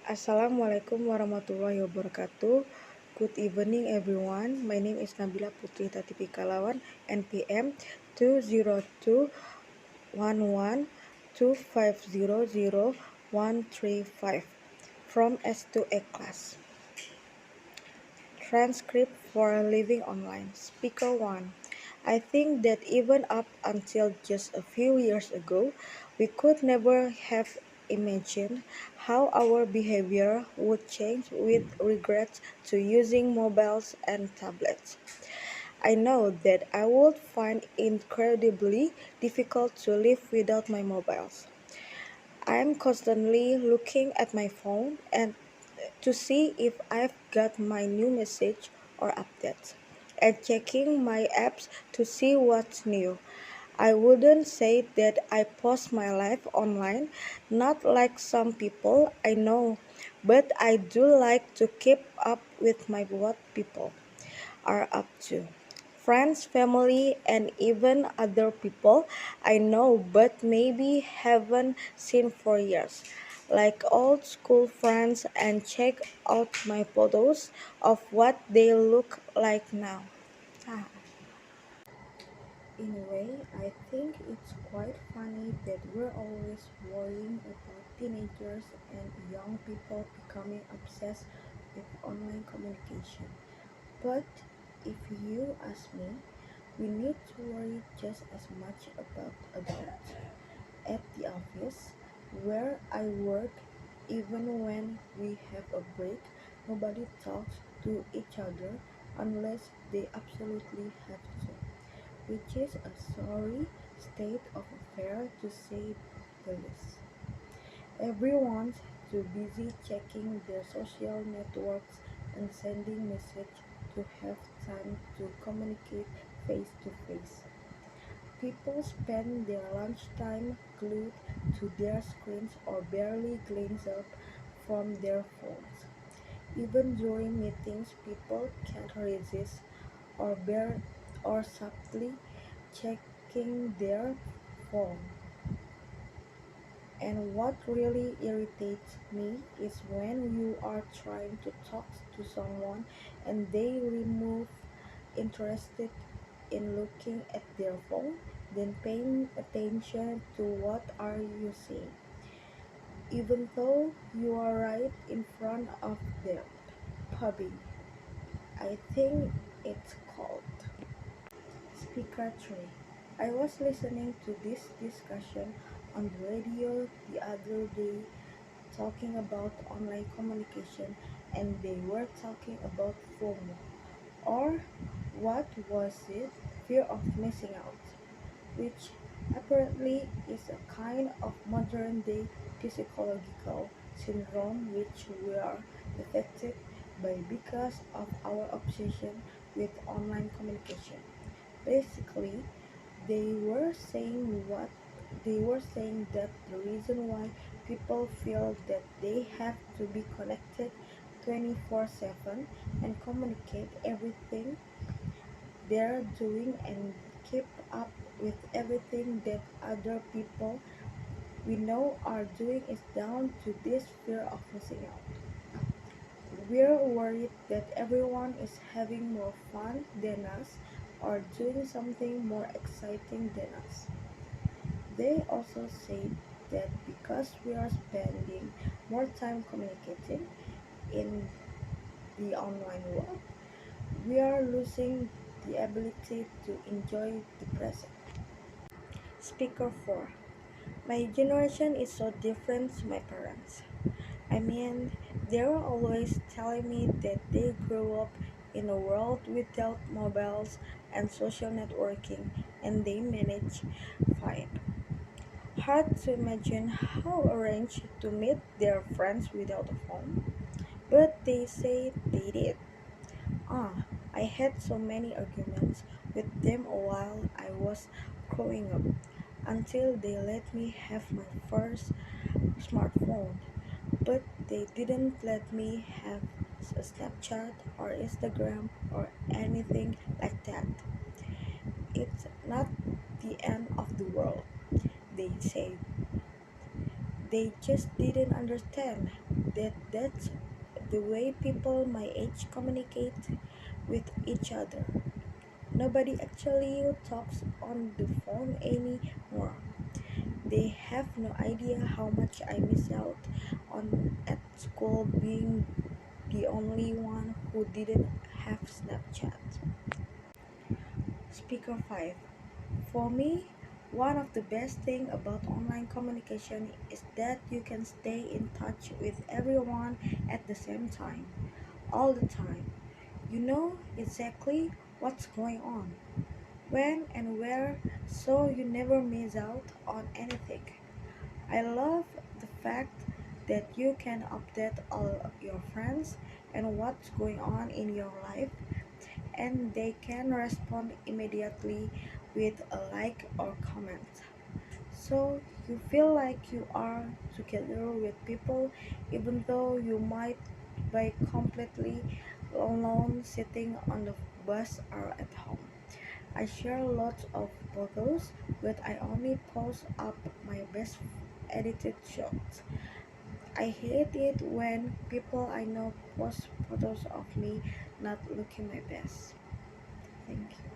Assalamualaikum warahmatullahi wabarakatuh. Good evening everyone. My name is Nabila Putri Tatipikalawan, NPM 2021125000135 from S2A Class. Transcript for Living Online. Speaker 1. I think that even up until just a few years ago, we could never have imagined how our behavior would change with regards to using mobiles and tablets. I know that I would find it incredibly difficult to live without my mobiles. I am constantly looking at my phone and to see if I've got my new message or updates, and checking my apps to see what's new. I wouldn't say that I post my life online, not like some people I know, but I do like to keep up with my what people are up to. Friends, family, and even other people I know but maybe haven't seen for years, like old school friends, and check out my photos of what they look like now. Ah. In a way, I think it's quite funny that we're always worrying about teenagers and young people becoming obsessed with online communication. But if you ask me, we need to worry just as much about adults. At the office, where I work, even when we have a break, nobody talks to each other unless they absolutely have to, which is a sorry state of affairs to say the least. Everyone's too busy checking their social networks and sending messages to have time to communicate face to face. People spend their lunchtime glued to their screens or barely glance up from their phones. Even during meetings, people can't resist or subtly checking their phone. And what really irritates me is when you are trying to talk to someone and they remove interested in looking at their phone, then paying attention to what are you saying, even though you are right in front of them. Pubbing, I think it's called. Speaker 3. I was listening to this discussion on the radio the other day talking about online communication, and they were talking about FOMO, or what was it? Fear of missing out, which apparently is a kind of modern day psychological syndrome which we are affected by because of our obsession with online communication. Basically, they were saying that the reason why people feel that they have to be connected 24/7 and communicate everything they're doing and keep up with everything that other people we know are doing is down to this fear of missing out. We're worried that everyone is having more fun than us or doing something more exciting than us. They also say that because we are spending more time communicating in the online world, we are losing the ability to enjoy the present. Speaker 4. My generation is so different to my parents. I mean, they were always telling me that they grew up in a world without mobiles and social networking and they managed fine. Hard to imagine how arranged to meet their friends without a phone, but they say they did. I had so many arguments with them while I was growing up until they let me have my first smartphone, but they didn't let me have a Snapchat or Instagram or anything like that. It's not the end of the world, they say. They just didn't understand. that's the way people my age communicate with each other. Nobody actually talks on the phone anymore. They have no idea how much I miss out on at school being the only one who didn't have Snapchat. Speaker 5. For me, one of the best things about online communication is that you can stay in touch with everyone at the same time, all the time. You know exactly what's going on, when and where, so you never miss out on anything. I love the fact that you can update all your friends and what's going on in your life, and they can respond immediately with a like or comment. So you feel like you are together with people even though you might be completely alone sitting on the bus or at home. I share lots of photos, but I only post up my best edited shots. I hate it when people I know post photos of me not looking my best. Thank you.